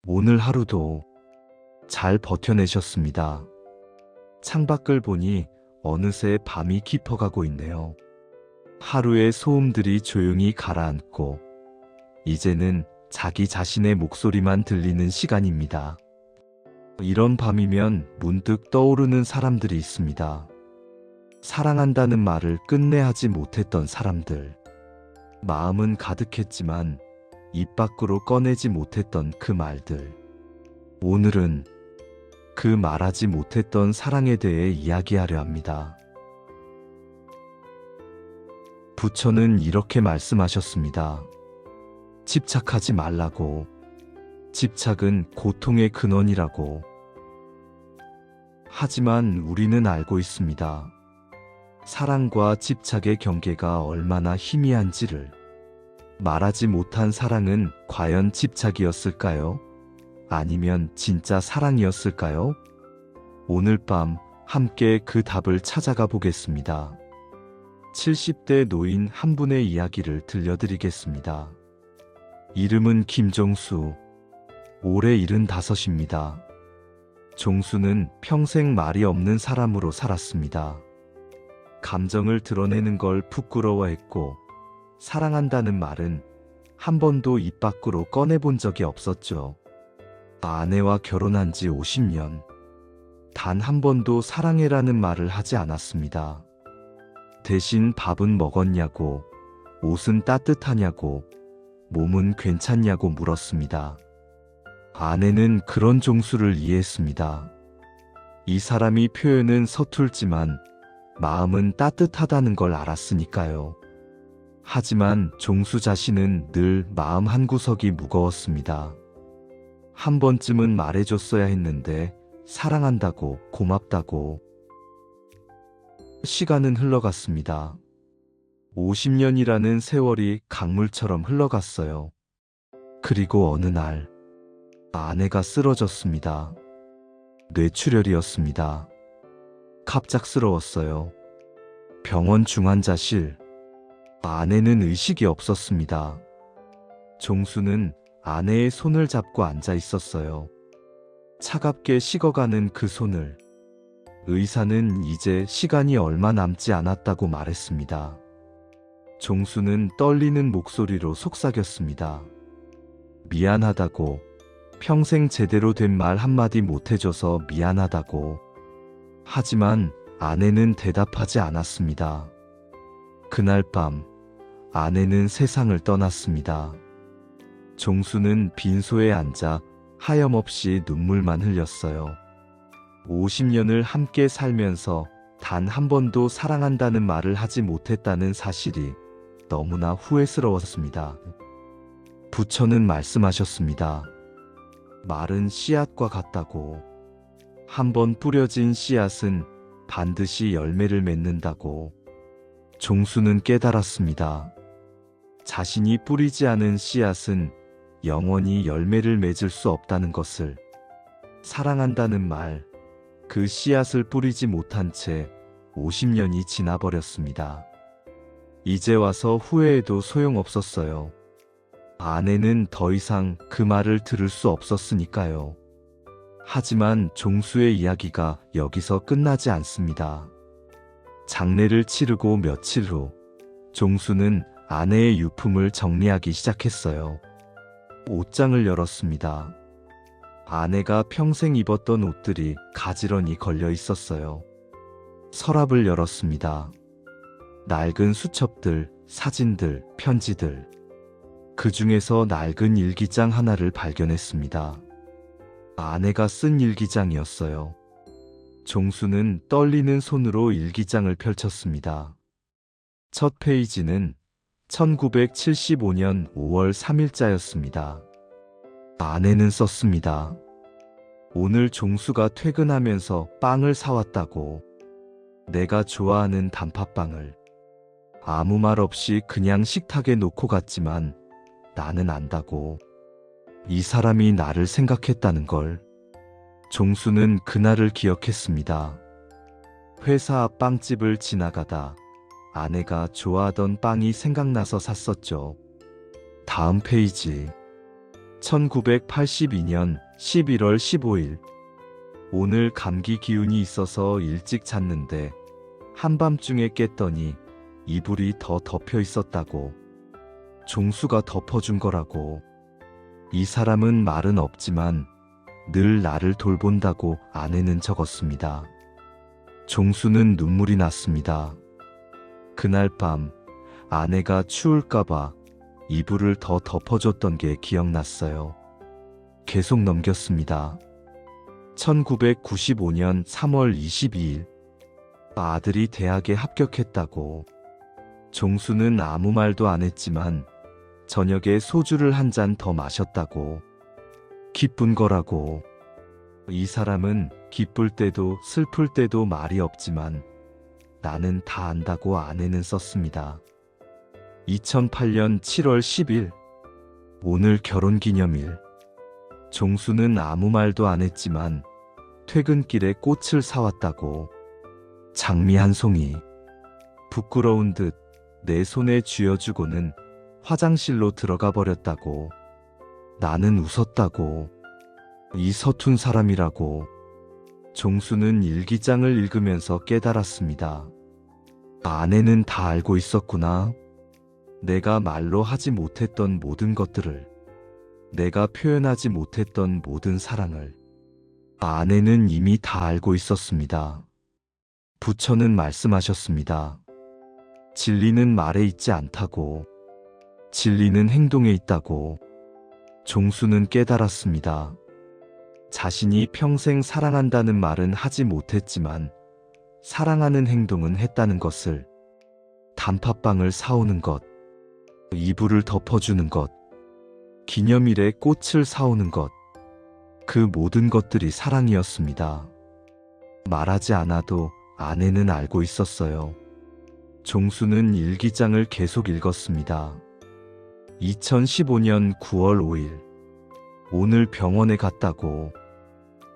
오늘 하루도 잘 버텨내셨습니다. 창밖을 보니 어느새 밤이 깊어가고 있네요. 하루의 소음들이 조용히 가라앉고 이제는 자기 자신의 목소리만 들리는 시간입니다. 이런 밤이면 문득 떠오르는 사람들이 있습니다. 사랑한다는 말을 끝내 하지 못했던 사람들. 마음은 가득했지만 입 밖으로 꺼내지 못했던 그 말들. 오늘은 그 말하지 못했던 사랑에 대해 이야기하려 합니다. 부처는 이렇게 말씀하셨습니다. 집착하지 말라고. 집착은 고통의 근원이라고. 하지만 우리는 알고 있습니다. 사랑과 집착의 경계가 얼마나 희미한지를. 말하지 못한 사랑은 과연 집착이었을까요? 아니면 진짜 사랑이었을까요? 오늘 밤 함께 그 답을 찾아가 보겠습니다. 70대 노인 한 분의 이야기를 들려드리겠습니다. 이름은 김종수. 올해 75입니다. 종수는 평생 말이 없는 사람으로 살았습니다. 감정을 드러내는 걸 부끄러워했고 사랑한다는 말은 한 번도 입 밖으로 꺼내본 적이 없었죠. 아내와 결혼한 지 50년. 단 한 번도 사랑해라는 말을 하지 않았습니다. 대신 밥은 먹었냐고, 옷은 따뜻하냐고, 몸은 괜찮냐고 물었습니다. 아내는 그런 종수를 이해했습니다. 이 사람이 표현은 서툴지만 마음은 따뜻하다는 걸 알았으니까요. 하지만 종수 자신은 늘 마음 한구석이 무거웠습니다. 한 번쯤은 말해줬어야 했는데 사랑한다고, 고맙다고. 시간은 흘러갔습니다. 50년이라는 세월이 강물처럼 흘러갔어요. 그리고 어느 날 아내가 쓰러졌습니다. 뇌출혈이었습니다. 갑작스러웠어요. 병원 중환자실. 아내는 의식이 없었습니다. 종수는 아내의 손을 잡고 앉아 있었어요. 차갑게 식어가는 그 손을. 의사는 이제 시간이 얼마 남지 않았다고 말했습니다. 종수는 떨리는 목소리로 속삭였습니다. 미안하다고. 평생 제대로 된 말 한마디 못해줘서 미안하다고. 하지만 아내는 대답하지 않았습니다. 그날 밤 아내는 세상을 떠났습니다. 종수는 빈소에 앉아 하염없이 눈물만 흘렸어요. 50년을 함께 살면서 단 한 번도 사랑한다는 말을 하지 못했다는 사실이 너무나 후회스러웠습니다. 부처는 말씀하셨습니다. 말은 씨앗과 같다고. 한번 뿌려진 씨앗은 반드시 열매를 맺는다고. 종수는 깨달았습니다. 자신이 뿌리지 않은 씨앗은 영원히 열매를 맺을 수 없다는 것을. 사랑한다는 말, 그 씨앗을 뿌리지 못한 채 50년이 지나버렸습니다. 이제 와서 후회해도 소용없었어요. 아내는 더 이상 그 말을 들을 수 없었으니까요. 하지만 종수의 이야기가 여기서 끝나지 않습니다. 장례를 치르고 며칠 후 종수는 아내의 유품을 정리하기 시작했어요. 옷장을 열었습니다. 아내가 평생 입었던 옷들이 가지런히 걸려 있었어요. 서랍을 열었습니다. 낡은 수첩들, 사진들, 편지들. 그 중에서 낡은 일기장 하나를 발견했습니다. 아내가 쓴 일기장이었어요. 종수는 떨리는 손으로 일기장을 펼쳤습니다. 첫 페이지는 1975년 5월 3일자였습니다. 아내는 썼습니다. 오늘 종수가 퇴근하면서 빵을 사왔다고. 내가 좋아하는 단팥빵을. 아무 말 없이 그냥 식탁에 놓고 갔지만 나는 안다고. 이 사람이 나를 생각했다는 걸. 종수는 그날을 기억했습니다. 회사 앞 빵집을 지나가다 아내가 좋아하던 빵이 생각나서 샀었죠. 다음 페이지. 1982년 11월 15일. 오늘 감기 기운이 있어서 일찍 잤는데 한밤중에 깼더니 이불이 더 덮여 있었다고. 종수가 덮어준 거라고. 이 사람은 말은 없지만 늘 나를 돌본다고 아내는 적었습니다. 종수는 눈물이 났습니다. 그날 밤 아내가 추울까봐 이불을 더 덮어줬던 게 기억났어요. 계속 넘겼습니다. 1995년 3월 22일. 아들이 대학에 합격했다고. 종수는 아무 말도 안 했지만 저녁에 소주를 한 잔 더 마셨다고. 기쁜 거라고. 이 사람은 기쁠 때도 슬플 때도 말이 없지만 나는 다 안다고 아내는 썼습니다. 2008년 7월 10일. 오늘 결혼기념일. 종수는 아무 말도 안 했지만 퇴근길에 꽃을 사왔다고. 장미 한 송이. 부끄러운 듯 내 손에 쥐어주고는 화장실로 들어가 버렸다고. 나는 웃었다고. 이 서툰 사람이라고. 종수는 일기장을 읽으면서 깨달았습니다. 아내는 다 알고 있었구나. 내가 말로 하지 못했던 모든 것들을, 내가 표현하지 못했던 모든 사랑을 아내는 이미 다 알고 있었습니다. 부처는 말씀하셨습니다. 진리는 말에 있지 않다고. 진리는 행동에 있다고. 종수는 깨달았습니다. 자신이 평생 사랑한다는 말은 하지 못했지만 사랑하는 행동은 했다는 것을. 단팥빵을 사오는 것, 이불을 덮어주는 것, 기념일에 꽃을 사오는 것, 그 모든 것들이 사랑이었습니다. 말하지 않아도 아내는 알고 있었어요. 종수는 일기장을 계속 읽었습니다. 2015년 9월 5일. 오늘 병원에 갔다고.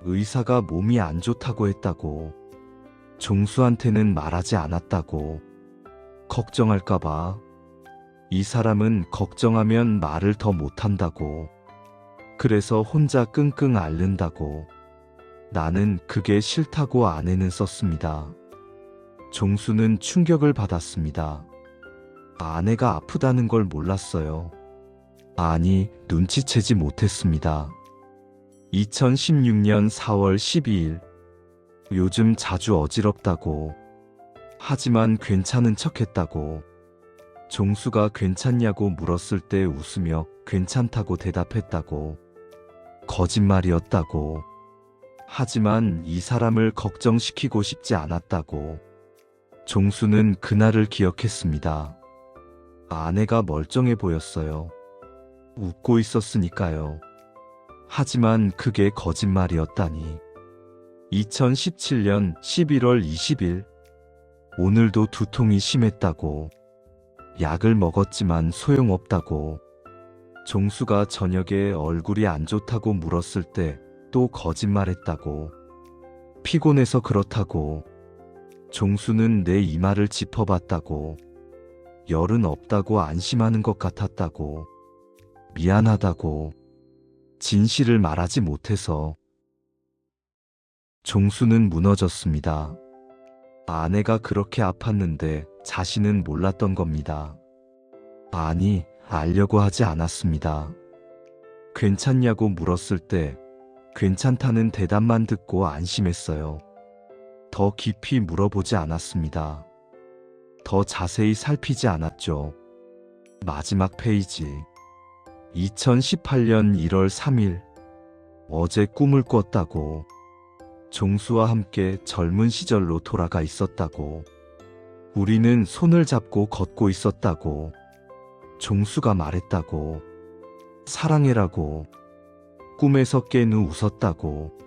의사가 몸이 안 좋다고 했다고. 종수한테는 말하지 않았다고. 걱정할까봐. 이 사람은 걱정하면 말을 더 못한다고. 그래서 혼자 끙끙 앓는다고. 나는 그게 싫다고 아내는 썼습니다. 종수는 충격을 받았습니다. 아내가 아프다는 걸 몰랐어요. 아니, 눈치채지 못했습니다. 2016년 4월 12일. 요즘 자주 어지럽다고. 하지만 괜찮은 척했다고. 종수가 괜찮냐고 물었을 때 웃으며 괜찮다고 대답했다고. 거짓말이었다고. 하지만 이 사람을 걱정시키고 싶지 않았다고. 종수는 그날을 기억했습니다. 아내가 멀쩡해 보였어요. 웃고 있었으니까요. 하지만 그게 거짓말이었다니. 2017년 11월 20일. 오늘도 두통이 심했다고. 약을 먹었지만 소용없다고. 종수가 저녁에 얼굴이 안 좋다고 물었을 때 또 거짓말했다고. 피곤해서 그렇다고. 종수는 내 이마를 짚어봤다고. 열은 없다고 안심하는 것 같았다고. 미안하다고. 진실을 말하지 못해서. 종수는 무너졌습니다. 아내가 그렇게 아팠는데 자신은 몰랐던 겁니다. 아니, 알려고 하지 않았습니다. 괜찮냐고 물었을 때 괜찮다는 대답만 듣고 안심했어요. 더 깊이 물어보지 않았습니다. 더 자세히 살피지 않았죠. 마지막 페이지. 2018년 1월 3일. 어제 꿈을 꿨다고. 종수와 함께 젊은 시절로 돌아가 있었다고. 우리는 손을 잡고 걷고 있었다고. 종수가 말했다고. 사랑해라고. 꿈에서 깬 후 웃었다고.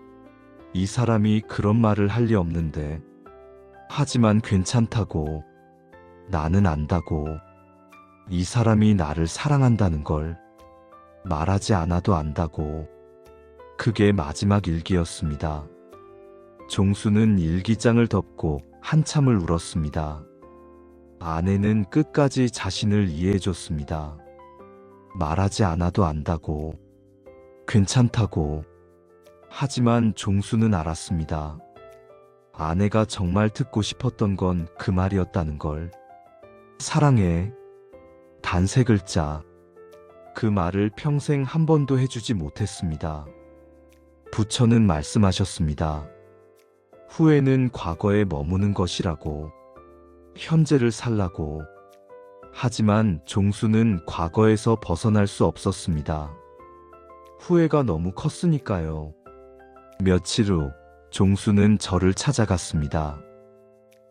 이 사람이 그런 말을 할 리 없는데. 하지만 괜찮다고. 나는 안다고. 이 사람이 나를 사랑한다는 걸 말하지 않아도 안다고. 그게 마지막 일기였습니다. 종수는 일기장을 덮고 한참을 울었습니다. 아내는 끝까지 자신을 이해해줬습니다. 말하지 않아도 안다고. 괜찮다고. 하지만 종수는 알았습니다. 아내가 정말 듣고 싶었던 건 그 말이었다는 걸. 사랑해. 단 3글자. 그 말을 평생 한 번도 해주지 못했습니다. 부처는 말씀하셨습니다. 후회는 과거에 머무는 것이라고. 현재를 살라고. 하지만 종수는 과거에서 벗어날 수 없었습니다. 후회가 너무 컸으니까요. 며칠 후 종수는 저를 찾아갔습니다.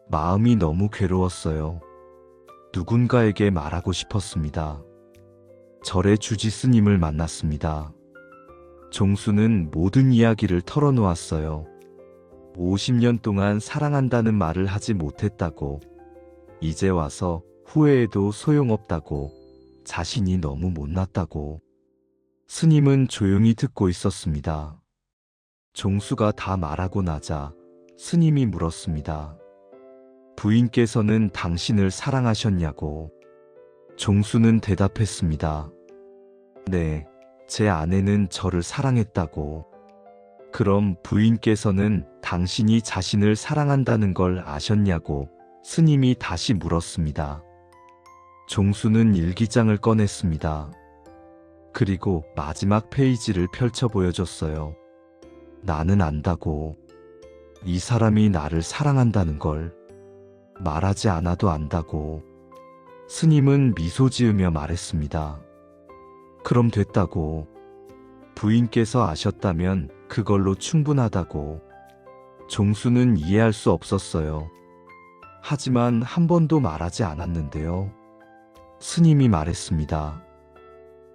마음이 너무 괴로웠어요. 누군가에게 말하고 싶었습니다. 절의 주지 스님을 만났습니다. 종수는 모든 이야기를 털어놓았어요. 50년 동안 사랑한다는 말을 하지 못했다고, 이제 와서 후회해도 소용없다고, 자신이 너무 못났다고. 스님은 조용히 듣고 있었습니다. 종수가 다 말하고 나자 스님이 물었습니다. 부인께서는 당신을 사랑하셨냐고. 종수는 대답했습니다. 네, 제 아내는 저를 사랑했다고. 그럼 부인께서는 당신이 자신을 사랑한다는 걸 아셨냐고 스님이 다시 물었습니다. 종수는 일기장을 꺼냈습니다. 그리고 마지막 페이지를 펼쳐 보여줬어요. 나는 안다고. 이 사람이 나를 사랑한다는 걸. 말하지 않아도 안다고. 스님은 미소 지으며 말했습니다. 그럼 됐다고. 부인께서 아셨다면 그걸로 충분하다고. 종수는 이해할 수 없었어요. 하지만 한 번도 말하지 않았는데요. 스님이 말했습니다.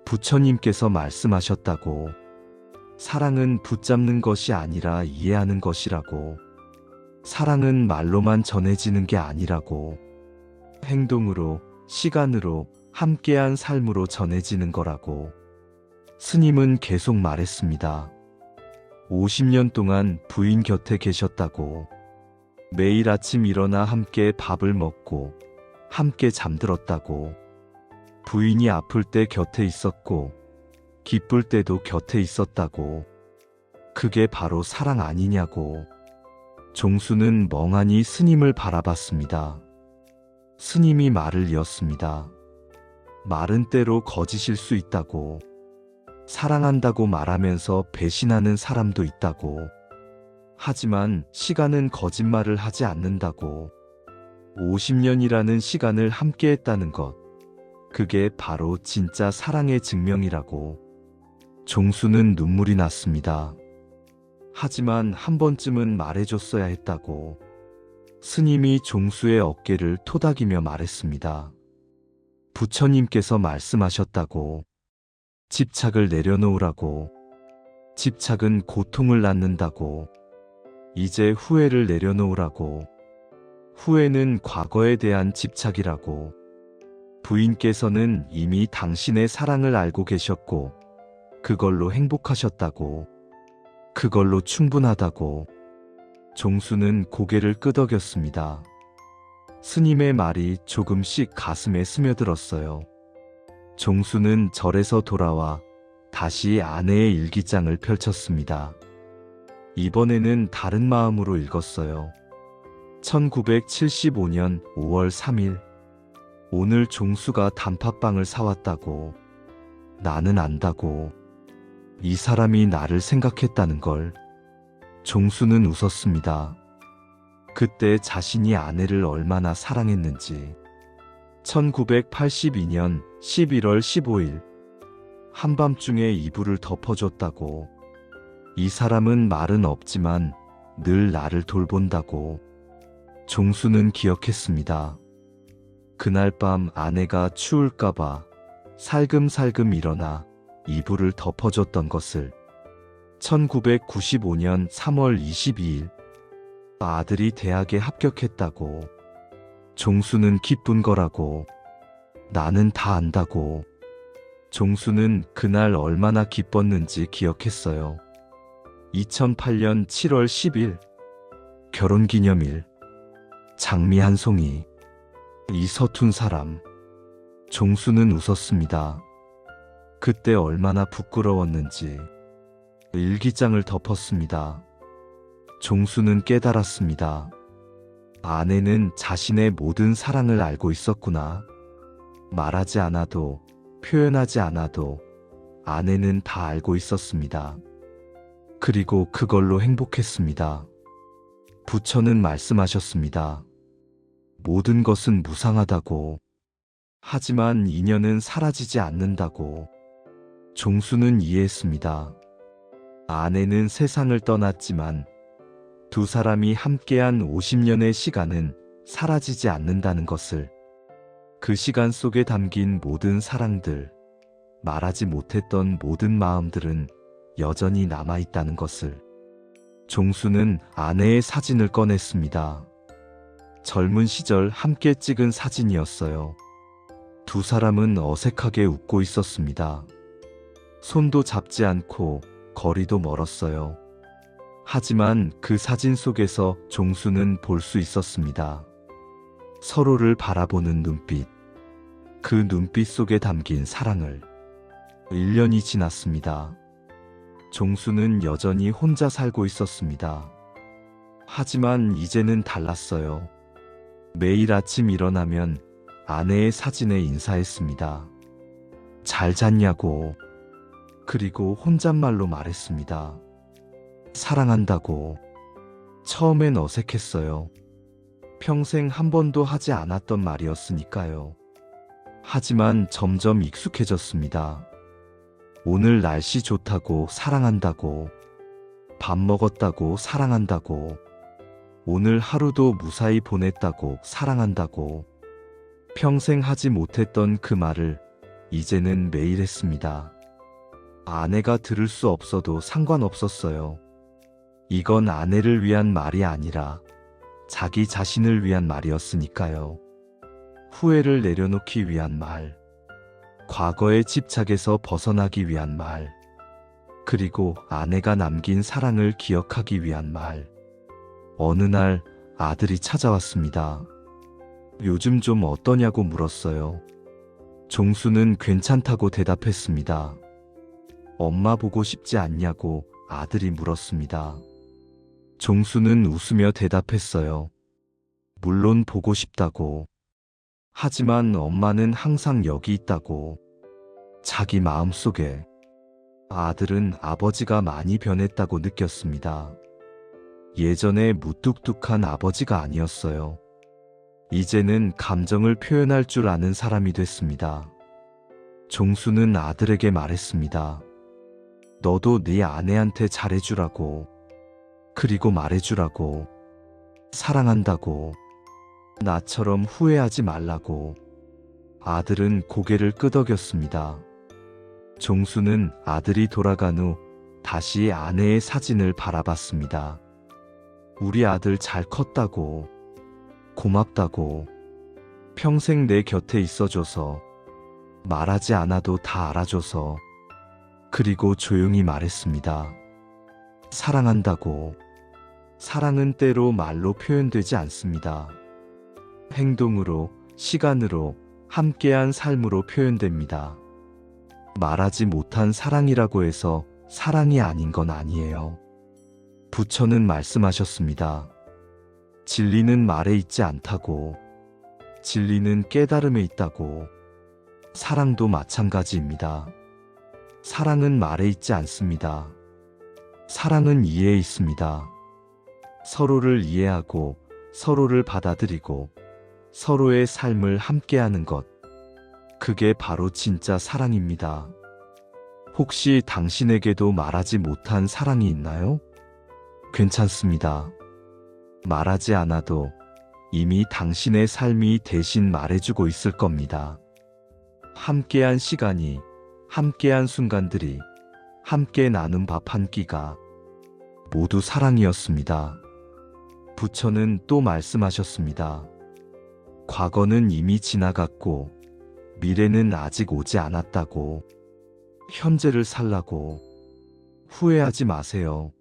부처님께서 말씀하셨다고. 사랑은 붙잡는 것이 아니라 이해하는 것이라고. 사랑은 말로만 전해지는 게 아니라고. 행동으로, 시간으로, 함께한 삶으로 전해지는 거라고. 스님은 계속 말했습니다. 50년 동안 부인 곁에 계셨다고. 매일 아침 일어나 함께 밥을 먹고 함께 잠들었다고. 부인이 아플 때 곁에 있었고 기쁠 때도 곁에 있었다고. 그게 바로 사랑 아니냐고. 종수는 멍하니 스님을 바라봤습니다. 스님이 말을 이었습니다. 말은 때로 거짓일 수 있다고. 사랑한다고 말하면서 배신하는 사람도 있다고. 하지만 시간은 거짓말을 하지 않는다고. 50년이라는 시간을 함께 했다는 것. 그게 바로 진짜 사랑의 증명이라고. 종수는 눈물이 났습니다. 하지만 한 번쯤은 말해줬어야 했다고. 스님이 종수의 어깨를 토닥이며 말했습니다. 부처님께서 말씀하셨다고. 집착을 내려놓으라고. 집착은 고통을 낳는다고. 이제 후회를 내려놓으라고. 후회는 과거에 대한 집착이라고. 부인께서는 이미 당신의 사랑을 알고 계셨고 그걸로 행복하셨다고. 그걸로 충분하다고. 종수는 고개를 끄덕였습니다. 스님의 말이 조금씩 가슴에 스며들었어요. 종수는 절에서 돌아와 다시 아내의 일기장을 펼쳤습니다. 이번에는 다른 마음으로 읽었어요. 1975년 5월 3일. 오늘 종수가 단팥빵을 사왔다고. 나는 안다고. 이 사람이 나를 생각했다는 걸. 종수는 웃었습니다. 그때 자신이 아내를 얼마나 사랑했는지. 1982년 11월 15일. 한밤중에 이불을 덮어줬다고. 이 사람은 말은 없지만 늘 나를 돌본다고. 종수는 기억했습니다. 그날 밤 아내가 추울까봐 살금살금 일어나 이불을 덮어줬던 것을. 1995년 3월 22일. 아들이 대학에 합격했다고. 종수는 기쁜 거라고. 나는 다 안다고. 종수는 그날 얼마나 기뻤는지 기억했어요. 2008년 7월 10일. 결혼기념일. 장미 한 송이. 이 서툰 사람. 종수는 웃었습니다. 그때 얼마나 부끄러웠는지. 일기장을 덮었습니다. 종수는 깨달았습니다. 아내는 자신의 모든 사랑을 알고 있었구나. 말하지 않아도, 표현하지 않아도 아내는 다 알고 있었습니다. 그리고 그걸로 행복했습니다. 부처는 말씀하셨습니다. 모든 것은 무상하다고. 하지만 인연은 사라지지 않는다고. 종수는 이해했습니다. 아내는 세상을 떠났지만 두 사람이 함께한 50년의 시간은 사라지지 않는다는 것을, 그 시간 속에 담긴 모든 사랑들, 말하지 못했던 모든 마음들은 여전히 남아있다는 것을. 종수는 아내의 사진을 꺼냈습니다. 젊은 시절 함께 찍은 사진이었어요. 두 사람은 어색하게 웃고 있었습니다. 손도 잡지 않고 거리도 멀었어요. 하지만 그 사진 속에서 종수는 볼 수 있었습니다. 서로를 바라보는 눈빛. 그 눈빛 속에 담긴 사랑을. 1년이 지났습니다. 종수는 여전히 혼자 살고 있었습니다. 하지만 이제는 달랐어요. 매일 아침 일어나면 아내의 사진에 인사했습니다. 잘 잤냐고. 그리고 혼잣말로 말했습니다. 사랑한다고. 처음엔 어색했어요. 평생 한 번도 하지 않았던 말이었으니까요. 하지만 점점 익숙해졌습니다. 오늘 날씨 좋다고 사랑한다고. 밥 먹었다고 사랑한다고. 오늘 하루도 무사히 보냈다고 사랑한다고. 평생 하지 못했던 그 말을 이제는 매일 했습니다. 아내가 들을 수 없어도 상관없었어요. 이건 아내를 위한 말이 아니라 자기 자신을 위한 말이었으니까요. 후회를 내려놓기 위한 말, 과거의 집착에서 벗어나기 위한 말, 그리고 아내가 남긴 사랑을 기억하기 위한 말. 어느 날 아들이 찾아왔습니다. 요즘 좀 어떠냐고 물었어요. 종수는 괜찮다고 대답했습니다. 엄마 보고 싶지 않냐고 아들이 물었습니다. 종수는 웃으며 대답했어요. 물론 보고 싶다고. 하지만 엄마는 항상 여기 있다고. 자기 마음속에. 아들은 아버지가 많이 변했다고 느꼈습니다. 예전에 무뚝뚝한 아버지가 아니었어요. 이제는 감정을 표현할 줄 아는 사람이 됐습니다. 종수는 아들에게 말했습니다. 너도 네 아내한테 잘해주라고. 그리고 말해주라고. 사랑한다고. 나처럼 후회하지 말라고. 아들은 고개를 끄덕였습니다. 종수는 아들이 돌아간 후 다시 아내의 사진을 바라봤습니다. 우리 아들 잘 컸다고. 고맙다고. 평생 내 곁에 있어줘서. 말하지 않아도 다 알아줘서. 그리고 조용히 말했습니다. 사랑한다고. 사랑은 때로 말로 표현되지 않습니다. 행동으로, 시간으로, 함께한 삶으로 표현됩니다. 말하지 못한 사랑이라고 해서 사랑이 아닌 건 아니에요. 부처는 말씀하셨습니다. 진리는 말에 있지 않다고. 진리는 깨달음에 있다고. 사랑도 마찬가지입니다. 사랑은 말에 있지 않습니다. 사랑은 이해에 있습니다. 서로를 이해하고 서로를 받아들이고 서로의 삶을 함께하는 것. 그게 바로 진짜 사랑입니다. 혹시 당신에게도 말하지 못한 사랑이 있나요? 괜찮습니다. 말하지 않아도 이미 당신의 삶이 대신 말해주고 있을 겁니다. 함께한 시간이, 함께한 순간들이, 함께 나눈 밥 한 끼가 모두 사랑이었습니다. 부처는 또 말씀하셨습니다. 과거는 이미 지나갔고 미래는 아직 오지 않았다고. 현재를 살라고. 후회하지 마세요.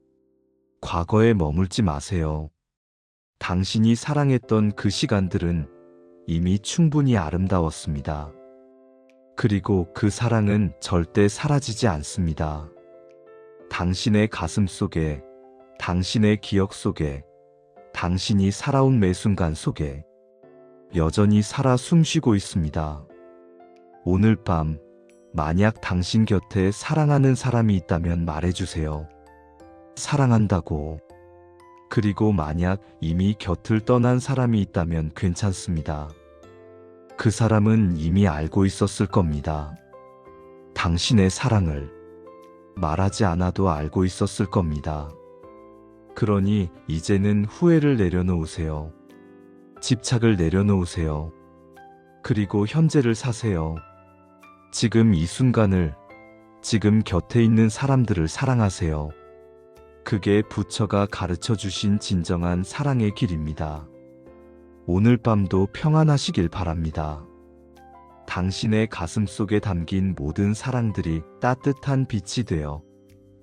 과거에 머물지 마세요. 당신이 사랑했던 그 시간들은 이미 충분히 아름다웠습니다. 그리고 그 사랑은 절대 사라지지 않습니다. 당신의 가슴 속에, 당신의 기억 속에, 당신이 살아온 매 순간 속에 여전히 살아 숨쉬고 있습니다. 오늘 밤, 만약 당신 곁에 사랑하는 사람이 있다면 말해주세요. 사랑한다고. 그리고 만약 이미 곁을 떠난 사람이 있다면 괜찮습니다. 그 사람은 이미 알고 있었을 겁니다. 당신의 사랑을 말하지 않아도 알고 있었을 겁니다. 그러니 이제는 후회를 내려놓으세요. 집착을 내려놓으세요. 그리고 현재를 사세요. 지금 이 순간을, 지금 곁에 있는 사람들을 사랑하세요. 그게 부처가 가르쳐 주신 진정한 사랑의 길입니다. 오늘 밤도 평안하시길 바랍니다. 당신의 가슴 속에 담긴 모든 사랑들이 따뜻한 빛이 되어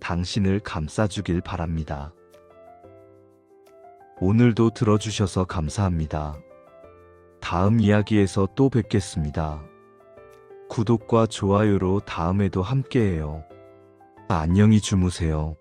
당신을 감싸주길 바랍니다. 오늘도 들어주셔서 감사합니다. 다음 이야기에서 또 뵙겠습니다. 구독과 좋아요로 다음에도 함께해요. 안녕히 주무세요.